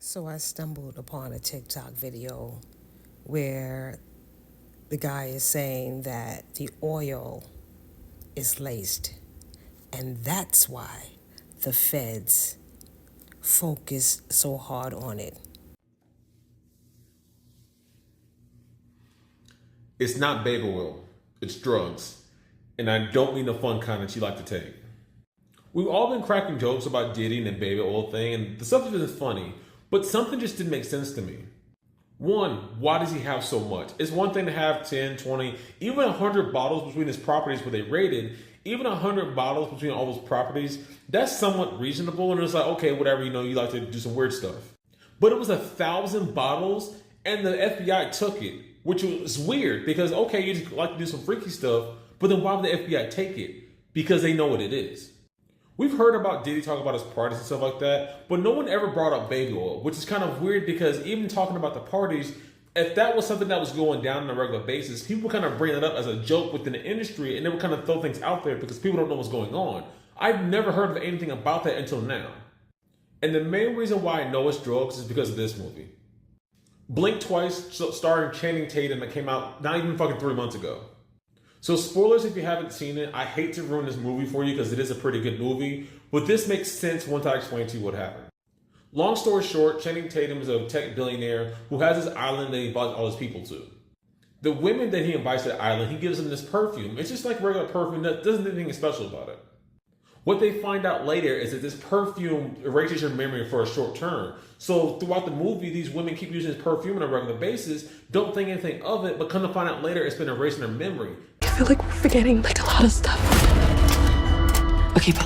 So I stumbled upon a TikTok video where the guy is saying that the oil is laced, and that's why the feds focus so hard on it. It's not baby oil, it's drugs. And I don't mean the fun kind that you like to take. We've all been cracking jokes about Diddy and the baby oil thing, and the subject is funny, but something just didn't make sense to me. One, why does he have so much? It's one thing to have 10, 20, even 100 bottles between his properties where they rated, even 100 bottles between all those properties, that's somewhat reasonable. And it's like, okay, whatever, you like to do some weird stuff. But it was 1,000 bottles, and the FBI took it, which was weird because, okay, you just like to do some freaky stuff, but then why would the FBI take it? Because they know what it is. We've heard about Diddy talk about his parties and stuff like that, but no one ever brought up baby oil, which is kind of weird because even talking about the parties, if that was something that was going down on a regular basis, people kind of bring it up as a joke within the industry and they would kind of throw things out there because people don't know what's going on. I've never heard of anything about that until now. And the main reason why I know it's drugs is because of this movie. Blink Twice, starring Channing Tatum, that came out not even fucking 3 months ago. So spoilers if you haven't seen it. I hate to ruin this movie for you because it is a pretty good movie, but this makes sense once I explain to you what happened. Long story short, Channing Tatum is a tech billionaire who has this island that he invites all his people to. The women that he invites to the island, he gives them this perfume. It's just like regular perfume that doesn't have anything special about it. What they find out later is that this perfume erases your memory for a short term. So throughout the movie, these women keep using this perfume on a regular basis, don't think anything of it, but come to find out later it's been erasing their memory. I feel like we're forgetting a lot of stuff. Okay, but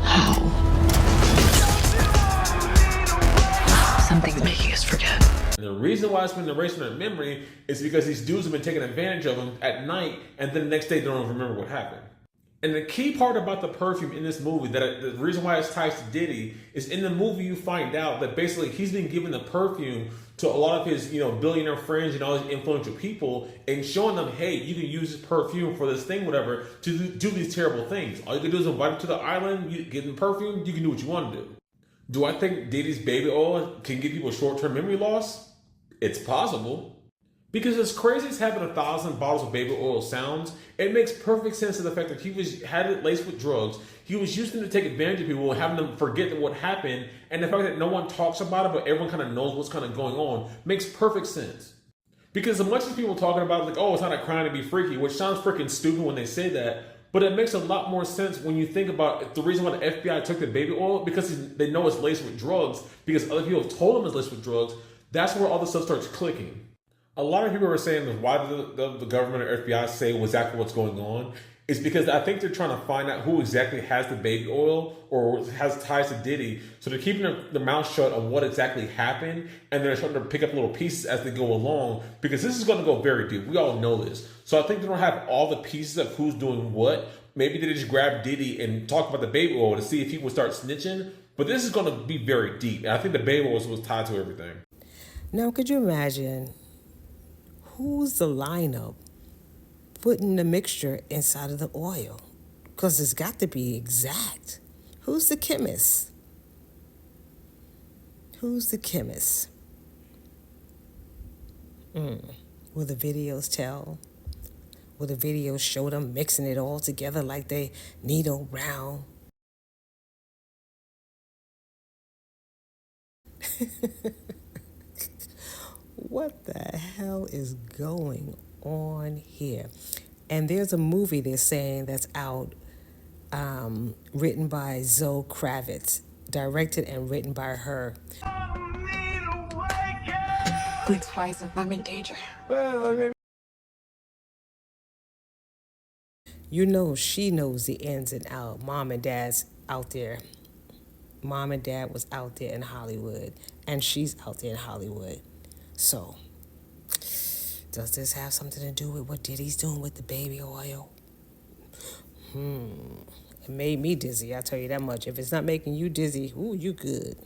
how? Something's making us forget. And the reason why it's been erasing their memory is because these dudes have been taking advantage of them at night, and then the next day they don't even remember what happened. And the key part about the perfume in this movie, that the reason why it's tied to Diddy, is in the movie you find out that basically he's been giving the perfume to a lot of his, billionaire friends and all these influential people, and showing them, hey, you can use this perfume for this thing, whatever, to do these terrible things. All you can do is invite them to the island, you get them perfume, you can do what you want to do. Do I think Diddy's baby oil can give people short-term memory loss? It's possible. Because as crazy as having 1,000 bottles of baby oil sounds, it makes perfect sense to the fact that he had it laced with drugs. He was using it to take advantage of people, having them forget what happened, and the fact that no one talks about it, but everyone kind of knows what's kind of going on, makes perfect sense. Because as much as people talking about it, like, oh, it's not a crime to be freaky, which sounds freaking stupid when they say that, but it makes a lot more sense when you think about the reason why the FBI took the baby oil, because they know it's laced with drugs, because other people have told them it's laced with drugs. That's where all the stuff starts clicking. A lot of people are saying, why did the government or FBI say exactly what's going on? Is because I think they're trying to find out who exactly has the baby oil or has ties to Diddy. So they're keeping their mouth shut on what exactly happened, and they're starting to pick up little pieces as they go along, because this is going to go very deep. We all know this. So I think they don't have all the pieces of who's doing what. Maybe they just grab Diddy and talk about the baby oil to see if he would start snitching. But this is going to be very deep. And I think the baby oil was tied to everything. Now, could you imagine who's the lineup putting the mixture inside of the oil? Because it's got to be exact. Who's the chemist? Who's the chemist? Will the videos tell? Will the videos show them mixing it all together like they needle round? What the hell is going on here? And there's a movie they're saying that's out, written by Zoe Kravitz, directed and written by her. Blink twice if I'm in danger. She knows the ins and out. Mom and dad's out there. Mom and dad was out there in Hollywood, and she's out there in Hollywood. So, does this have something to do with what Diddy's doing with the baby oil? It made me dizzy, I'll tell you that much. If it's not making you dizzy, ooh, you good.